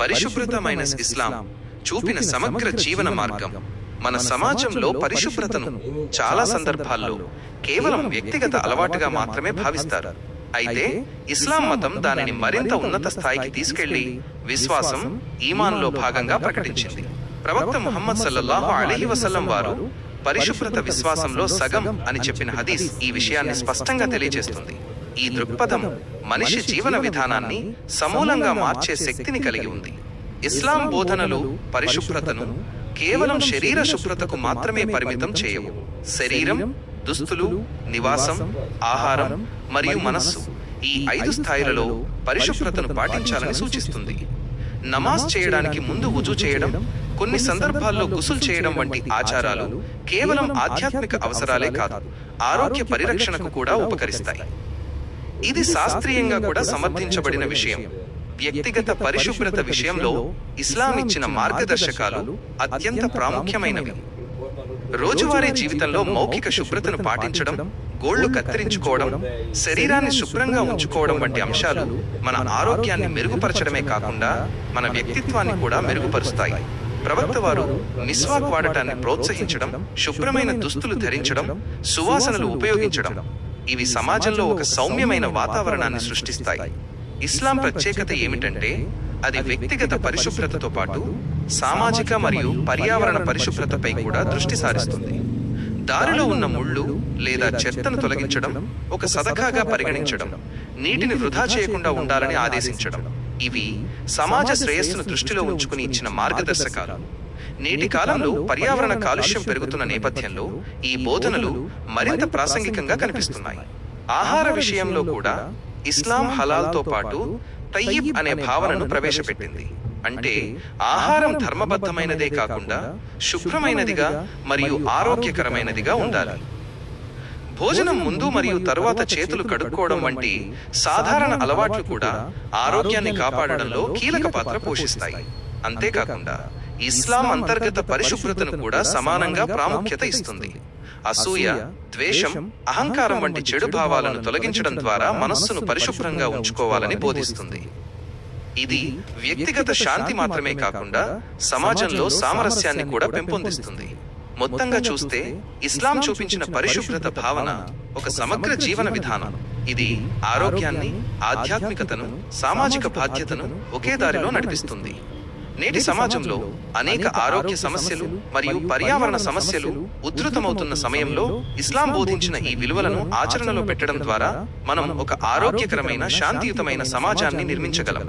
పరిశుభ్రత మైనస్ ఇస్లాం చూపిన సమగ్ర జీవన మార్గం. మన సమాజంలో పరిశుభ్రతను చాలా సందర్భాల్లో కేవలం వ్యక్తిగత అలవాటుగా మాత్రమే భావిస్తారు. అయితే ఇస్లాం మతం దానిని మరింత ఉన్నత స్థాయికి తీసుకెళ్లి విశ్వాసం, ఈమాన్లో భాగంగా ప్రకటించింది. ప్రవక్త ముహమ్మద్ సల్లల్లాహు అలైహి వసల్లం వారు పరిశుభ్రత విశ్వాసంలో సగం అని చెప్పిన హదీస్ ఈ విషయాన్ని స్పష్టంగా తెలియజేస్తుంది. ఈ దృక్పథం మనిషి జీవన విధానాన్ని సమూలంగా మార్చే శక్తిని కలిగి ఉంది. ఇస్లాం బోధనలు పరిశుభ్రతను కేవలం శరీర శుభ్రతకు మాత్రమే పరిమితం చేయవు. శరీరం, దుస్తులు, నివాసం, ఆహారం మరియు మనస్సు ఈ 5 స్థాయిలలో పరిశుభ్రతను పాటించాలని సూచిస్తుంది. నమాజ్ చేయడానికి ముందు వుజూ చేయడం, కొన్ని సందర్భాల్లో గుసుల్ చేయడం వంటి ఆచారాలు కేవలం ఆధ్యాత్మిక అవసరాలే కాదు, ఆరోగ్య పరిరక్షణకు కూడా ఉపకరిస్తాయి. ఇది శాస్త్రీయంగా కూడా సమర్థించబడిన విషయం. వ్యక్తిగత పరిశుభ్రత విషయంలో ఇస్లాం ఇచ్చిన మార్గదర్శకాలు అత్యంత ప్రాముఖ్యమైనవి. రోజువారీ జీవితంలో మౌఖిక శుభ్రతను పాటించడం, గోళ్లు కత్తిరించుకోవడం, శరీరాన్ని శుభ్రంగా ఉంచుకోవడం వంటి అంశాలు మన ఆరోగ్యాన్ని మెరుగుపరచడమే కాకుండా మన వ్యక్తిత్వాన్ని కూడా మెరుగుపరుస్తాయి. ప్రవక్త వారు మిస్వాక్ వాడటాన్ని ప్రోత్సహించడం, శుభ్రమైన దుస్తులు ధరించడం, సువాసనలు ఉపయోగించడం ఇవి సమాజంలో ఒక సౌమ్యమైన వాతావరణాన్ని సృష్టిస్తాయి. ఇస్లాం ప్రత్యేకత ఏమిటంటే అది వ్యక్తిగత పరిశుభ్రతతో పాటు సామాజిక మరియు పర్యావరణ పరిశుభ్రతపై కూడా దృష్టి సారిస్తుంది. దారిలో ఉన్న ముళ్ళు లేదా చెత్తను తొలగించడం ఒక సదకాగా పరిగణించడం, నీటిని వృధా చేయకుండా ఉండాలని ఆదేశించడం ఇవి సమాజ శ్రేయస్సును దృష్టిలో ఉంచుకుని ఇచ్చిన మార్గదర్శకాలు. నేటి కాలంలో పర్యావరణ కాలుష్యం పెరుగుతున్న నేపథ్యంలో ఈ బోధనలు మరింత ప్రాసంగికంగా కనిపిస్తున్నాయి. ఆహార విషయంలో కూడా ఇస్లాం హలాల్తో పాటు తయ్యిబ్ అనే భావనను ప్రవేశపెట్టింది. అంటే ఆహారం ధర్మబద్ధమైనదే కాకుండా శుభ్రమైనదిగా మరియు ఆరోగ్యకరమైనదిగా ఉండాలి. భోజనం ముందు మరియు తరువాత చేతులు కడుక్కోవడం వంటి సాధారణ అలవాట్లు కూడా ఆరోగ్యాన్ని కాపాడడంలో కీలక పాత్ర పోషిస్తాయి. అంతేకాకుండా ఇస్లాం అంతర్గత పరిశుభ్రతను కూడా సమానంగా ప్రాముఖ్యత ఇస్తుంది. అసూయ, ద్వేషం, అహంకారం వంటి చెడు భావాలను తొలగించడం ద్వారా మనస్సును పరిశుభ్రంగా ఉంచుకోవాలని బోధిస్తుంది. ఇది వ్యక్తిగత శాంతి మాత్రమే కాకుండా సమాజంలో సామరస్యాన్ని కూడా పెంపొందిస్తుంది. మొత్తంగా చూస్తే ఇస్లాం చూపించిన పరిశుభ్రత భావన ఒక సమగ్ర జీవన విధానం. ఇది ఆరోగ్యాన్ని, ఆధ్యాత్మికతను, సామాజిక బాధ్యతను ఒకే దారిలో నడిపిస్తుంది. నేటి సమాజంలో అనేక ఆరోగ్య సమస్యలు మరియు పర్యావరణ సమస్యలు ఉధృతమవుతున్న సమయంలో ఇస్లాం బోధించిన ఈ విలువలను ఆచరణలో పెట్టడం ద్వారా మనం ఒక ఆరోగ్యకరమైన, శాంతియుతమైన సమాజాన్ని నిర్మించగలం.